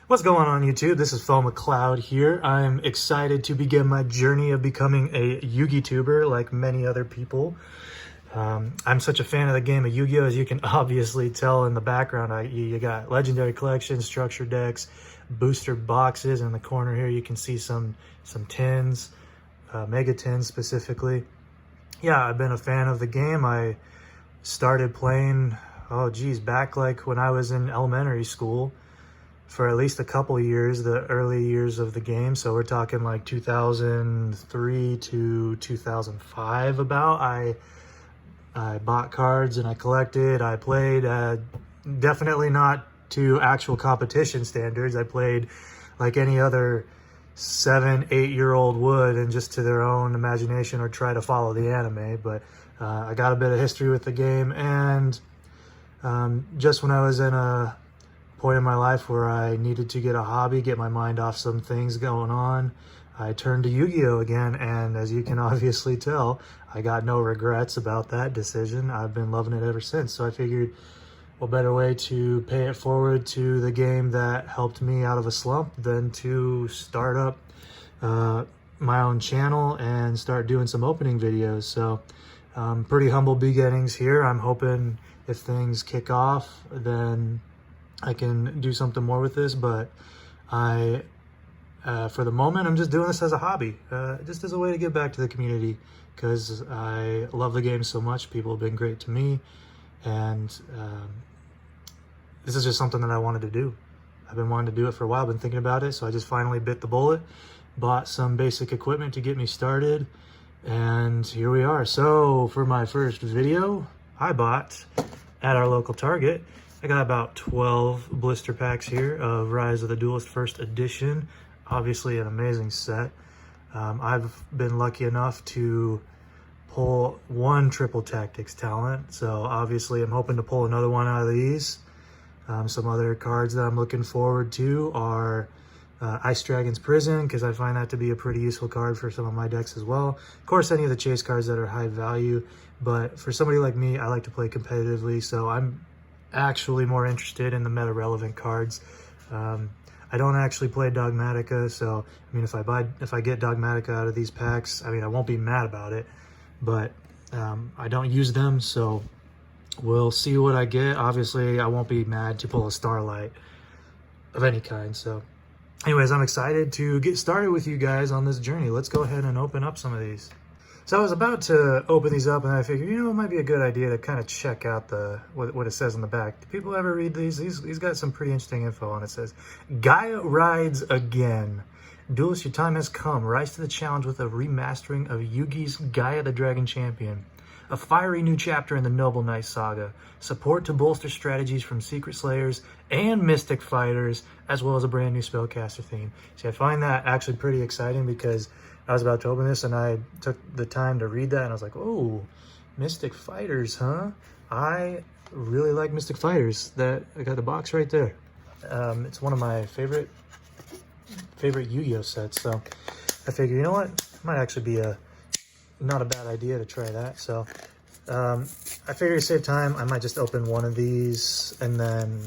What's going on YouTube? This is Faux Mahcloud here. I'm excited to begin my journey of becoming a Yu-Gi tuber like many other people. I'm such a fan of the game of Yu-Gi-Oh! As you can obviously tell in the background. You got Legendary Collection, Structure Decks, Booster Boxes. In the corner here you can see some tins, Mega Tins specifically. Yeah, I've been a fan of the game. I started playing, back like when I was in elementary school. For at least a couple years, the early years of the game. So we're talking like 2003 to 2005 about. I bought cards and I collected, I played, definitely not to actual competition standards. I played like any other 7-8 year old would, and just to their own imagination or try to follow the anime. But I got a bit of history with the game, and just when I was in a point in my life where I needed to get a hobby, get my mind off some things going on, I turned to Yu-Gi-Oh! Again, and as you can obviously tell, I got no regrets about that decision. I've been loving it ever since. So I figured, what better way to pay it forward to the game that helped me out of a slump than to start up my own channel and start doing some opening videos. So pretty humble beginnings here. I'm hoping if things kick off, then I can do something more with this, but for the moment, I'm just doing this as a hobby, just as a way to give back to the community, because I love the game so much. People have been great to me, and this is just something that I wanted to do. I've been wanting to do it for a while, been thinking about it, so I just finally bit the bullet, bought some basic equipment to get me started, and here we are. So for my first video, I bought at our local Target, I got about 12 blister packs here of Rise of the Duelist First Edition. Obviously an amazing set. I've been lucky enough to pull one Triple Tactics talent, so obviously I'm hoping to pull another one out of these. Some other cards that I'm looking forward to are Ice Dragon's Prison, because I find that to be a pretty useful card for some of my decks as well. Of course, any of the chase cards that are high value, but for somebody like me, I like to play competitively, so I'm actually more interested in the meta relevant cards. I don't actually play Dogmatica, so I mean, if I get Dogmatica out of these packs, I mean, I won't be mad about it, but I don't use them, so we'll see what I get. Obviously I won't be mad to pull a Starlight of any kind. So anyways, I'm excited to get started with you guys on this journey. Let's go ahead and open up some of these. So I was about to open these up, and I figured, it might be a good idea to kind of check out what it says on the back. Do people ever read these? These got some pretty interesting info on it. It says, Gaia rides again. Duelist, your time has come. Rise to the challenge with a remastering of Yugi's Gaia the Dragon Champion. A fiery new chapter in the Noble Knight saga. Support to bolster strategies from Secret Slayers and Mystic Fighters, as well as a brand new Spellcaster theme. See, I find that actually pretty exciting, because I was about to open this and I took the time to read that, and I was like, oh, Mystic Fighters, huh? I really like Mystic Fighters. I got the box right there. It's one of my favorite Yu-Gi-Oh sets, so I figured, you know what? It might actually be not a bad idea to try that. So I figured to save time, I might just open one of these, and then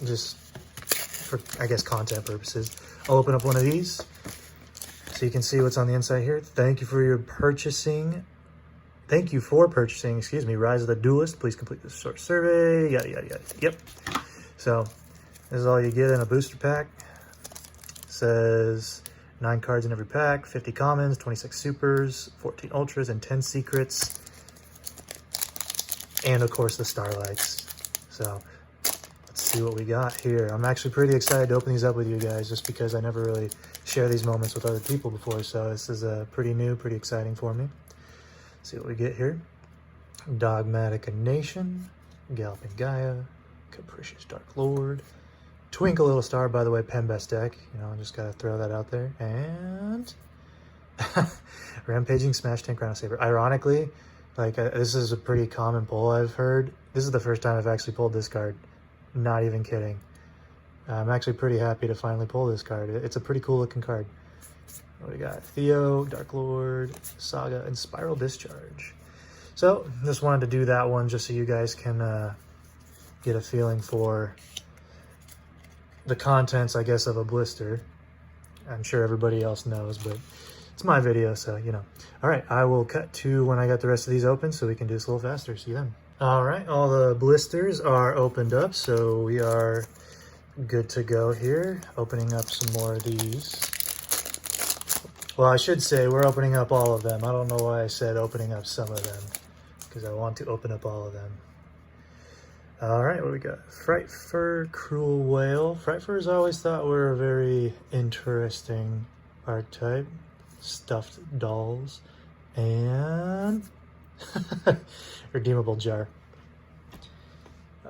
just for, I guess, content purposes, I'll open up one of these so you can see what's on the inside here. Thank you for purchasing, excuse me, Rise of the Duelist. Please complete this short survey, yada, yada, yada. Yep. So this is all you get in a booster pack. It says 9 cards in every pack, 50 commons, 26 supers, 14 ultras, and 10 secrets. And of course the Starlights. So let's see what we got here. I'm actually pretty excited to open these up with you guys, just because I never really share these moments with other people before. So this is pretty new, pretty exciting for me. Let's see what we get here. Dogmatica Nation, Galloping Gaia, Capricious Dark Lord, Twinkle Little Star, by the way, pen best deck, I just gotta throw that out there, and Rampaging Smash Tank Chrono Saber. Ironically, this is a pretty common pull I've heard. This is the first time I've actually pulled this card, not even kidding. I'm actually pretty happy to finally pull this card. It's a pretty cool looking card. What do we got? Theo, Dark Lord, Saga, and Spiral Discharge. So just wanted to do that one just so you guys can get a feeling for the contents, I guess, of a blister. I'm sure everybody else knows, but it's my video, so you know. All right, I will cut to when I got the rest of these open so we can do this a little faster. See you then. All right, all the blisters are opened up, so we are good to go here. Opening up some more of these. Well, I should say we're opening up all of them. I don't know why I said opening up some of them, because I want to open up all of them. All right, what do we got? Frightfur, Cruel Whale. Frightfurs I always thought were a very interesting archetype. Stuffed dolls. And redeemable jar.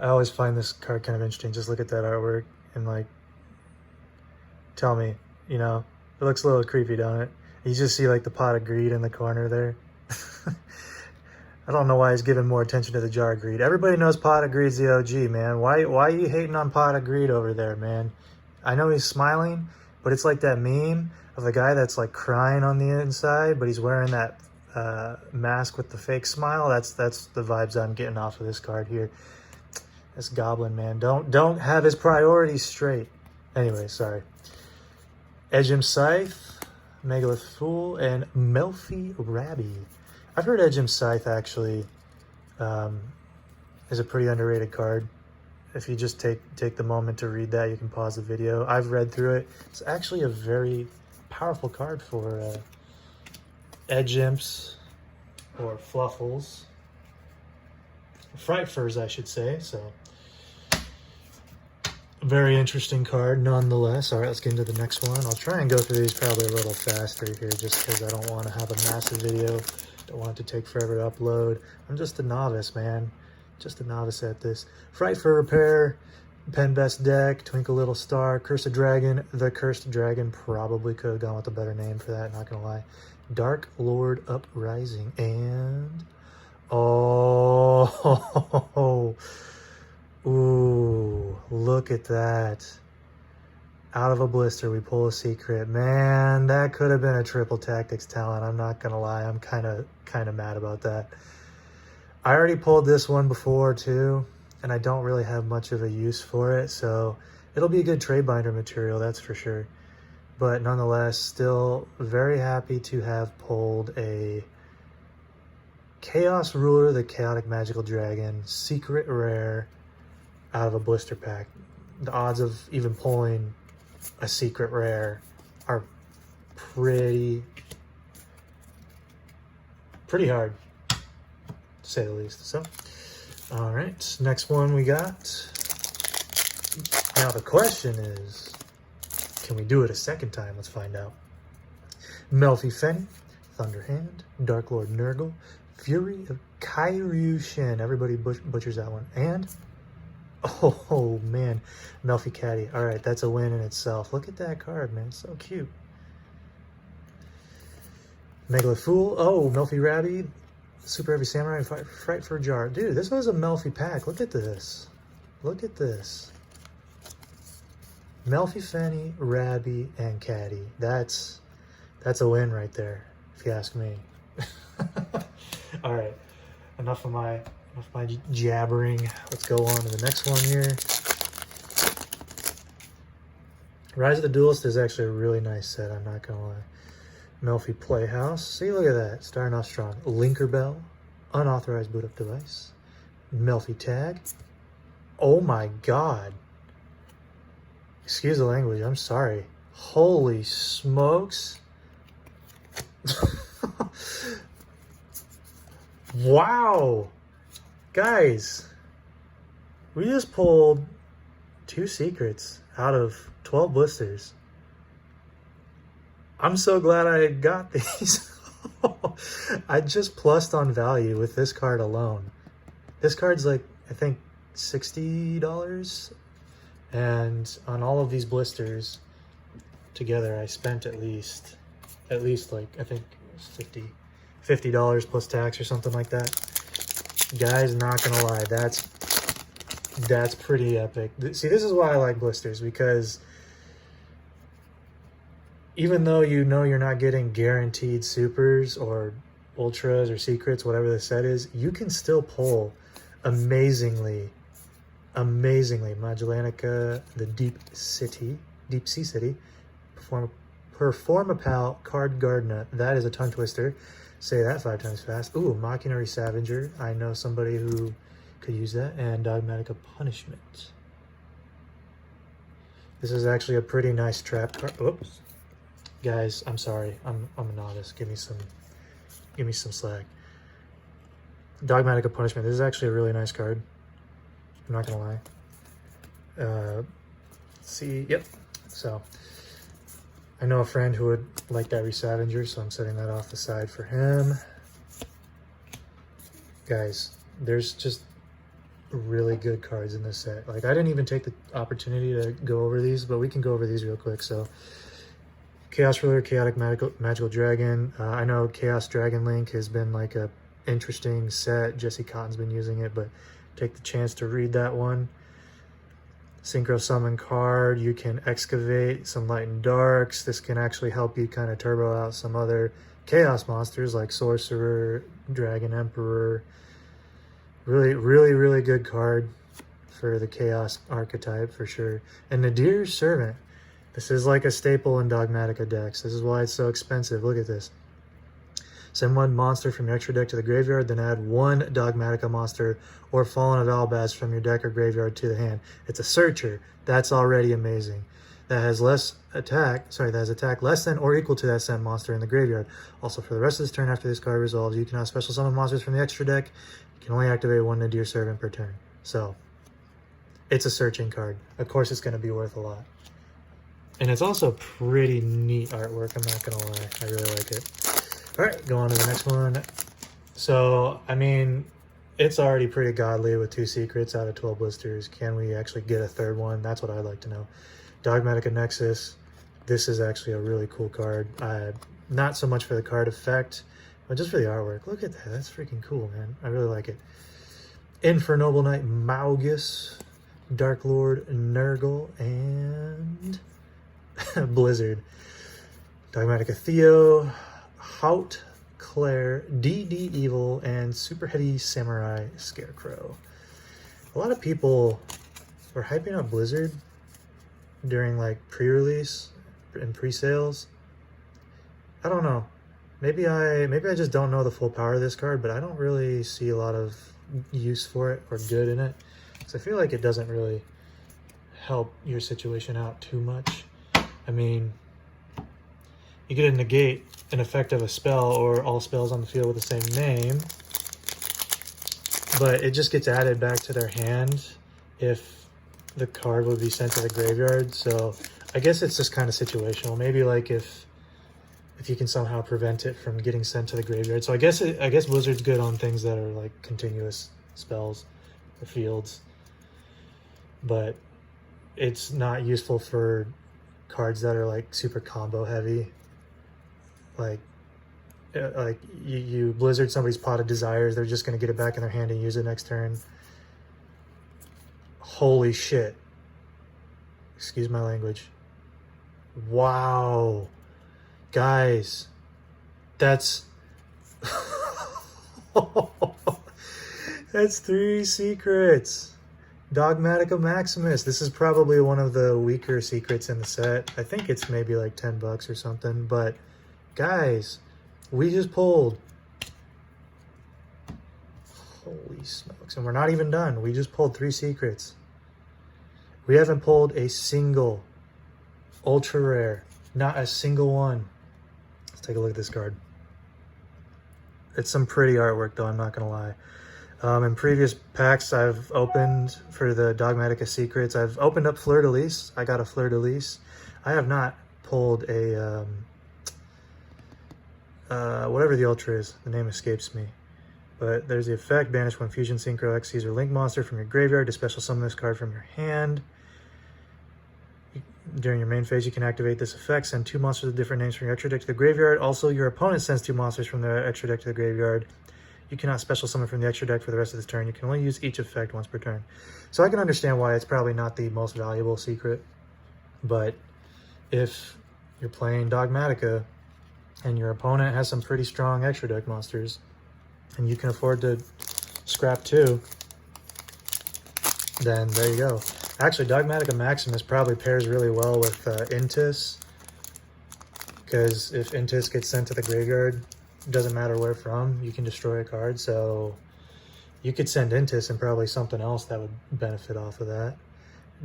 I always find this card kind of interesting. Just look at that artwork and like, tell me, you know, it looks a little creepy, don't it? You just see like the pot of greed in the corner there. I don't know why he's giving more attention to the jar of greed. Everybody knows pot of greed's the OG, man. Why are you hating on pot of greed over there, man? I know he's smiling, but it's like that meme of the guy that's like crying on the inside, but he's wearing that mask with the fake smile. That's the vibes I'm getting off of this card here. This goblin, man, don't have his priorities straight. Anyway, sorry. Edgem Scythe, Megalith Fool, and Melfi Rabby. I've heard Edgem Scythe actually is a pretty underrated card. If you just take the moment to read that, you can pause the video. I've read through it. It's actually a very powerful card for Edgemps or Fluffles. Frightfurs, I should say. So, very interesting card nonetheless. All right, let's get into the next one. I'll try and go through these probably a little faster here just because I don't want to have a massive video. Don't want it to take forever to upload. I'm just a novice, man. Just a novice at this. Frightfur Repair, Pen Best Deck, Twinkle Little Star, Cursed Dragon. The Cursed Dragon probably could have gone with a better name for that, not gonna lie. Dark Lord Uprising, and oh, ooh, look at that. Out of a blister, we pull a secret. Man, that could have been a triple tactics talent. I'm not gonna lie, I'm kind of mad about that. I already pulled this one before too, and I don't really have much of a use for it, so it'll be a good trade binder material, that's for sure. But nonetheless, still very happy to have pulled a Chaos Ruler, the Chaotic Magical Dragon, secret rare out of a blister pack. The odds of even pulling a secret rare are pretty hard, to say the least. So, all right, next one we got. Now the question is, can we do it a second time? Let's find out. Melfi Fenny, Thunderhand, Dark Lord Nurgle, Fury of Kairyushin. Everybody butchers that one. And oh man, Melfi Caddy. All right, that's a win in itself. Look at that card, man. It's so cute. Megalith Fool. Oh, Melfi Rabby. Super Heavy Samurai. Frightfur Jar. Dude, this was a Melfi pack. Look at this. Look at this. Melfi Fenny, Rabby, and Caddy. That's a win right there, if you ask me. All right, enough of my jabbering. Let's go on to the next one here. Rise of the Duelist is actually a really nice set, I'm not gonna lie. Melfi Playhouse. See, look at that. Starting off strong. Linker Bell. Unauthorized boot up device. Melfi Tag. Oh my god. Excuse the language, I'm sorry. Holy smokes. Wow. Guys, we just pulled 2 secrets out of 12 blisters. I'm so glad I got these. I just plussed on value with this card alone. This card's like, I think, $60. And on all of these blisters together, I spent at least like, I think it was $50 plus tax or something like that. Guys, not gonna lie, that's pretty epic. See, this is why I like blisters, because even though you know you're not getting guaranteed supers or ultras or secrets, whatever the set is, you can still pull amazingly amazingly. Magellanica, the Deep Sea City. Performapal Card Gardner. That is a tongue twister. Say that 5 times fast. Ooh, Machinery Savager. I know somebody who could use that. And Dogmatica Punishment. This is actually a pretty nice trap card. Oops. Guys, I'm sorry. I'm a novice. Give me some slack. Dogmatica Punishment. This is actually a really nice card. I'm not gonna lie. Let's see, yep. So I know a friend who would like that Resavenger, so I'm setting that off the side for him. Guys, there's just really good cards in this set. Like, I didn't even take the opportunity to go over these, but we can go over these real quick. So Chaos Ruler, Chaotic Magical Dragon. I know Chaos Dragon Link has been like a interesting set. Jesse Cotton's been using it, but take the chance to read that one. Synchro Summon card. You can excavate some Light and Darks. This can actually help you kind of turbo out some other Chaos monsters like Sorcerer, Dragon Emperor. Really good card for the Chaos archetype for sure. And Nadir Servant. This is like a staple in Dogmatica decks. This is why it's so expensive. Look at this. Send one monster from your extra deck to the graveyard, then add one Dogmatica monster or Fallen of Albaz from your deck or graveyard to the hand. It's a searcher. That's already amazing. That has that has attack less than or equal to that sent monster in the graveyard. Also, for the rest of this turn after this card resolves, you cannot special summon monsters from the extra deck. You can only activate one Nadir Servant per turn. So, it's a searching card. Of course, it's going to be worth a lot. And it's also pretty neat artwork, I'm not going to lie. I really like it. Alright, go on to the next one. So, I mean, it's already pretty godly with 2 secrets out of 12 blisters. Can we actually get a third one? That's what I'd like to know. Dogmatica Nexus. This is actually a really cool card. Not so much for the card effect, but just for the artwork. Look at that. That's freaking cool, man. I really like it. Infernoble Knight Maugus. Dark Lord Nurgle. And Blizzard. Dogmatica Theo. Haut, Claire, DD Evil, and Super Heady Samurai Scarecrow. A lot of people were hyping up Blizzard during like pre-release and pre-sales. I don't know. Maybe I just don't know the full power of this card, but I don't really see a lot of use for it or good in it. So I feel like it doesn't really help your situation out too much. I mean, you get to negate an effect of a spell or all spells on the field with the same name, but it just gets added back to their hand if the card would be sent to the graveyard. So I guess it's just kind of situational. Maybe like if you can somehow prevent it from getting sent to the graveyard. So I guess Blizzard's good on things that are like continuous spells or fields, but it's not useful for cards that are like super combo heavy. Like you Blizzard somebody's Pot of Desires, they're just going to get it back in their hand and use it next turn. Holy shit. Excuse my language. Wow. Guys, that's... that's 3 secrets. Dogmatica Maximus. This is probably one of the weaker secrets in the set. I think it's maybe like $10 or something, but... Guys, we just pulled. Holy smokes. And we're not even done. We just pulled 3 secrets. We haven't pulled a single ultra rare. Not a single one. Let's take a look at this card. It's some pretty artwork though, I'm not going to lie. In previous packs I've opened for the Dogmatica secrets, I've opened up Fleur de Lis. I got a Fleur de Lis. I have not pulled a... whatever the ultra is, the name escapes me. But there's the effect, banish one fusion, synchro, Xyz, or link monster from your graveyard to special summon this card from your hand. During your main phase, you can activate this effect, send 2 monsters with different names from your extra deck to the graveyard. Also, your opponent sends 2 monsters from their extra deck to the graveyard. You cannot special summon from the extra deck for the rest of this turn. You can only use each effect once per turn. So I can understand why it's probably not the most valuable secret. But if you're playing Dogmatica, and your opponent has some pretty strong extra deck monsters, and you can afford to scrap 2, then there you go. Actually, Dogmatica Maximus probably pairs really well with Intis, because if Intis gets sent to the graveyard, doesn't matter where from, you can destroy a card. So you could send Intis and probably something else that would benefit off of that.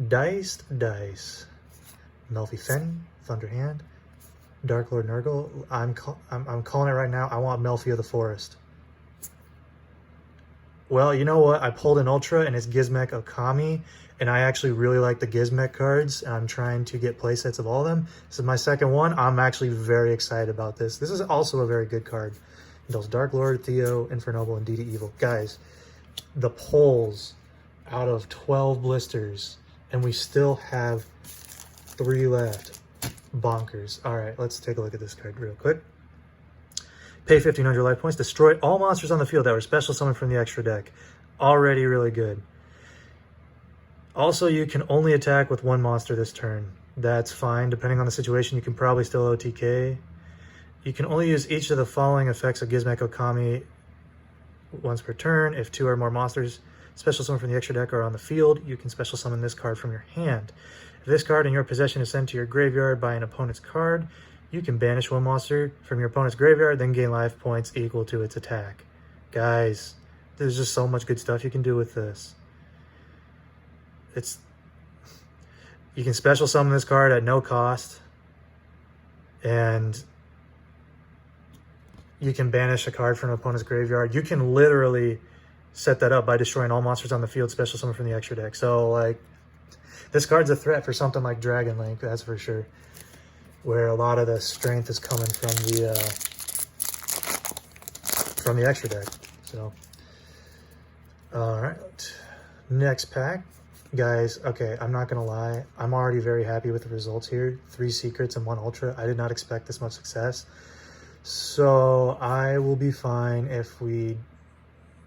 Diced Dice, Melfi Fenny, Thunderhand, Dark Lord Nurgle. I'm calling it right now. I want Melfi of the Forest. Well, you know what? I pulled an Ultra and it's Gizmek Okami, and I actually really like the Gizmek cards. I'm trying to get playsets of all of them. This is my second one. I'm actually very excited about this. This is also a very good card. It does Dark Lord, Theo, Infernoble, and DD Evil. Guys, the pulls out of 12 blisters, and we still have 3 left. Bonkers. All right, let's take a look at this card real quick. Pay 1,500 life points. Destroy all monsters on the field that were special summoned from the extra deck. Already really good. Also, you can only attack with 1 monster this turn. That's fine. Depending on the situation, you can probably still OTK. You can only use each of the following effects of Gizmek Okami once per turn. If 2 or more monsters special summoned from the extra deck are on the field, you can special summon this card from your hand. If this card in your possession is sent to your graveyard by an opponent's card, you can banish 1 monster from your opponent's graveyard, then gain life points equal to its attack. Guys, there's just so much good stuff you can do with this. You can special summon this card at no cost, and you can banish a card from an opponent's graveyard. You can literally set that up by destroying all monsters on the field, special summon from the extra deck. So, like, this card's a threat for something like Dragon Link, that's for sure, where a lot of the strength is coming from the extra deck. So, all right, next pack, guys. Okay, I'm not gonna lie, I'm already very happy with the results here. 3 secrets and 1 ultra. I did not expect this much success, so I will be fine if we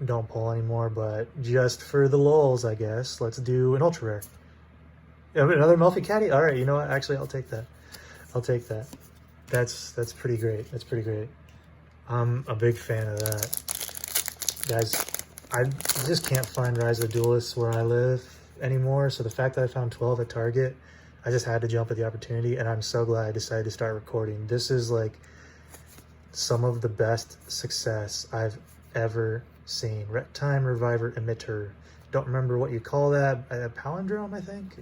don't pull anymore. But just for the lulz, I guess, let's do an ultra rare. Another Melfi Caddy. All right, you know what? Actually, I'll take that. I'll take that. That's pretty great. That's pretty great. I'm a big fan of that. Guys, I just can't find Rise of the Duelists where I live anymore. So the fact that I found 12 at Target, I just had to jump at the opportunity, and I'm so glad I decided to start recording. This is like some of the best success I've ever seen. Time Reviver Emitter. Don't remember what you call that. A palindrome, I think?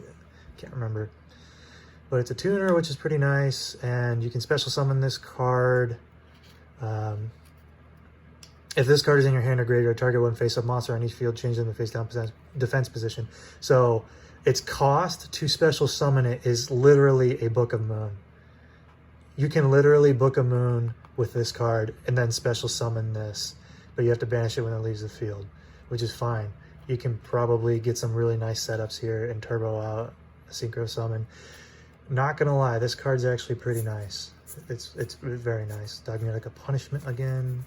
Can't remember. But it's a tuner, which is pretty nice, and you can special summon this card. If this card is in your hand or graveyard, target 1 face-up monster on each field, change them to face-down defense position. So its cost to special summon it is literally a Book of Moon. You can literally Book of Moon with this card and then special summon this, but you have to banish it when it leaves the field, which is fine. You can probably get some really nice setups here and turbo out a Synchro Summon. Not gonna lie, this card's actually pretty nice. It's very nice. Dogmatica Punishment again.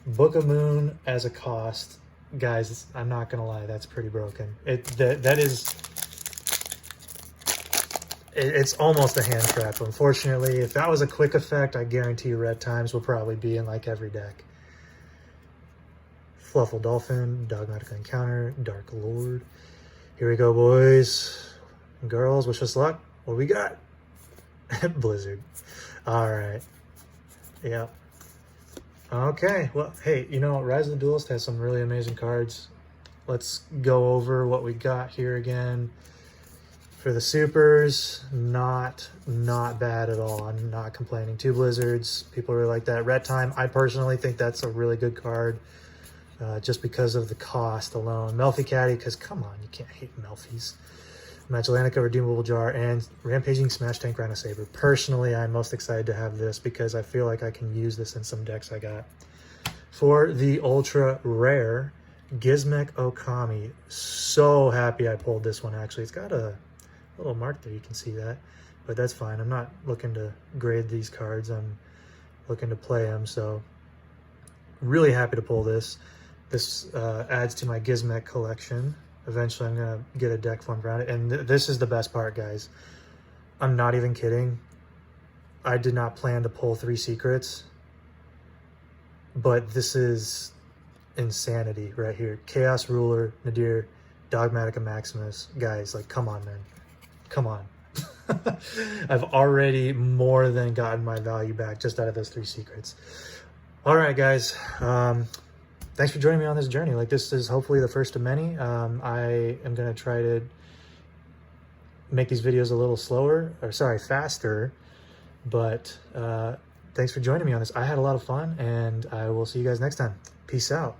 Book of Moon as a cost, guys. I'm not gonna lie, that's pretty broken. It's almost a hand trap. Unfortunately, if that was a quick effect, I guarantee you Red Times will probably be in like every deck. Fluffle Dolphin, Dogmatica Encounter, Dark Lord. Here we go, boys and girls. Wish us luck. What do we got? Blizzard. All right. Yeah. Okay. Well, hey, you know, Rise of the Duelist has some really amazing cards. Let's go over what we got here again. For the supers, not bad at all. I'm not complaining. 2 Blizzards. People really like that. Ret Time. I personally think that's a really good card. Just because of the cost alone. Melfi Caddy, because come on, you can't hate Melfis. Magelanica Redeemable Jar, and Rampaging Smash Tank Rhino Saber. Personally, I'm most excited to have this because I feel like I can use this in some decks I got. For the ultra rare, Gizmek Okami. So happy I pulled this one, actually. It's got a little mark there, you can see that. But that's fine. I'm not looking to grade these cards. I'm looking to play them, so really happy to pull this. This adds to my Gizmek collection. Eventually, I'm going to get a deck formed around it. And this is the best part, guys. I'm not even kidding. I did not plan to pull 3 secrets. But this is insanity right here. Chaos Ruler, Nadir, Dogmatic, and Maximus. Guys, like, come on, man. Come on. I've already more than gotten my value back just out of those 3 secrets. All right, guys. Thanks for joining me on this journey. Like, this is hopefully the first of many. I am going to try to make these videos a little slower, or sorry, faster. But thanks for joining me on this. I had a lot of fun, and I will see you guys next time. Peace out.